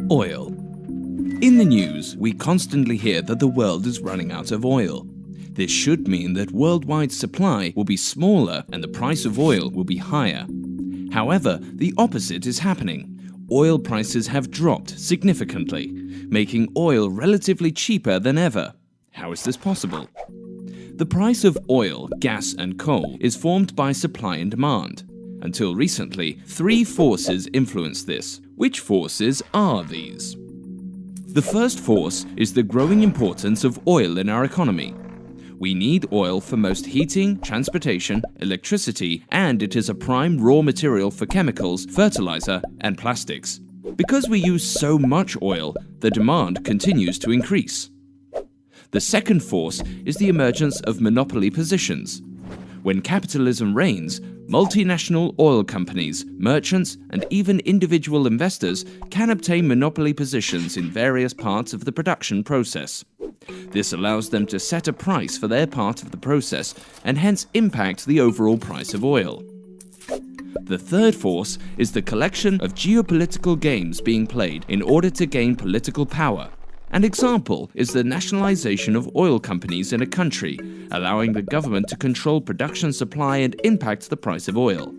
Oil. In the news, we constantly hear that the world is running out of oil. This should mean that worldwide supply will be smaller and the price of oil will be higher. However, the opposite is happening. Oil prices have dropped significantly, making oil relatively cheaper than ever. How is this possible? The price of oil, gas and coal is formed by supply and demand. Until recently, three forces influence this. Which forces are these? The first force is the growing importance of oil in our economy. We need oil for most heating, transportation, electricity, and it is a prime raw material for chemicals, fertilizer, and plastics. Because we use so much oil, the demand continues to increase. The second force is the emergence of monopoly positions. When capitalism reigns, multinational oil companies, merchants, and even individual investors can obtain monopoly positions in various parts of the production process. This allows them to set a price for their part of the process and hence impact the overall price of oil. The third force is the collection of geopolitical games being played in order to gain political power. An example is the nationalization of oil companies in a country, allowing the government to control production supply and impact the price of oil.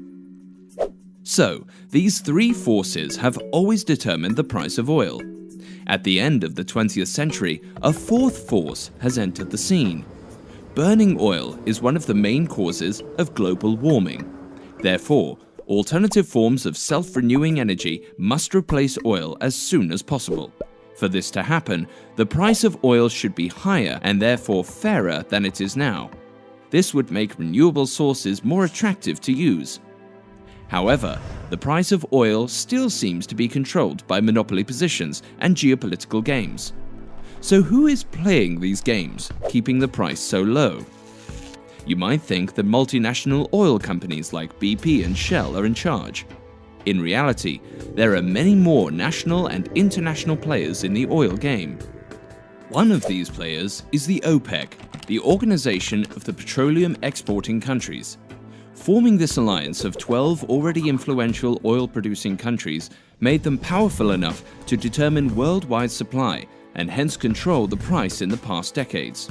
So, these three forces have always determined the price of oil. At the end of the 20th century, a fourth force has entered the scene. Burning oil is one of the main causes of global warming. Therefore, alternative forms of self-renewing energy must replace oil as soon as possible. For this to happen, the price of oil should be higher and therefore fairer than it is now. This would make renewable sources more attractive to use. However, the price of oil still seems to be controlled by monopoly positions and geopolitical games. So who is playing these games, keeping the price so low? You might think that multinational oil companies like BP and Shell are in charge. In reality, there are many more national and international players in the oil game. One of these players is the OPEC, the Organization of the Petroleum Exporting Countries. Forming this alliance of 12 already influential oil-producing countries made them powerful enough to determine worldwide supply and hence control the price in the past decades.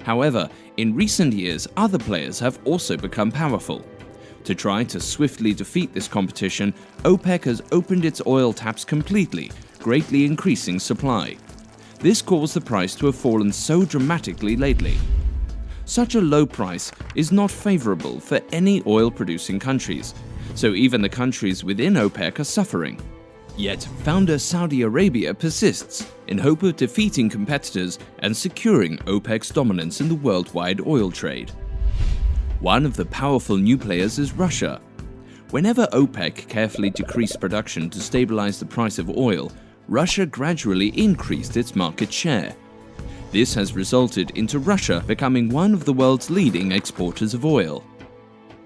However, in recent years, other players have also become powerful. To try to swiftly defeat this competition, OPEC has opened its oil taps completely, greatly increasing supply. This caused the price to have fallen so dramatically lately. Such a low price is not favorable for any oil-producing countries, so even the countries within OPEC are suffering. Yet, founder Saudi Arabia persists in hope of defeating competitors and securing OPEC's dominance in the worldwide oil trade. One of the powerful new players is Russia. Whenever OPEC carefully decreased production to stabilize the price of oil, Russia gradually increased its market share. This has resulted into Russia becoming one of the world's leading exporters of oil.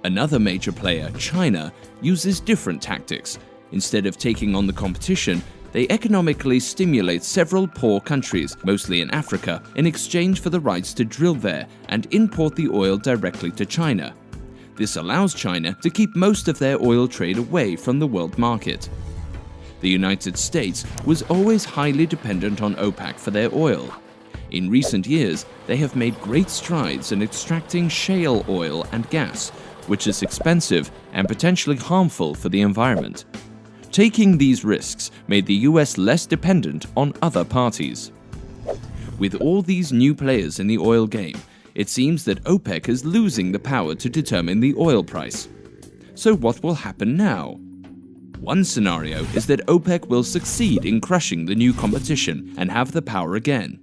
Another major player, China, uses different tactics. Instead of taking on the competition, they economically stimulate several poor countries, mostly in Africa, in exchange for the rights to drill there and import the oil directly to China. This allows China to keep most of their oil trade away from the world market. The United States was always highly dependent on OPEC for their oil. In recent years, they have made great strides in extracting shale oil and gas, which is expensive and potentially harmful for the environment. Taking these risks made the US less dependent on other parties. With all these new players in the oil game, it seems that OPEC is losing the power to determine the oil price. So what will happen now? One scenario is that OPEC will succeed in crushing the new competition and have the power again.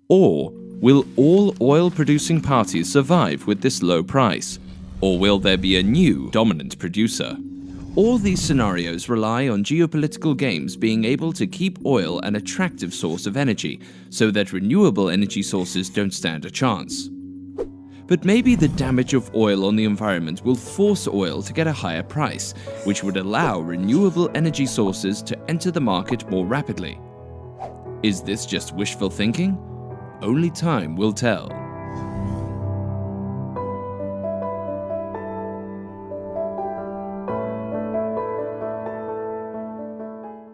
Or will all oil-producing parties survive with this low price? Or will there be a new dominant producer? All these scenarios rely on geopolitical games being able to keep oil an attractive source of energy, so that renewable energy sources don't stand a chance. But maybe the damage of oil on the environment will force oil to get a higher price, which would allow renewable energy sources to enter the market more rapidly. Is this just wishful thinking? Only time will tell.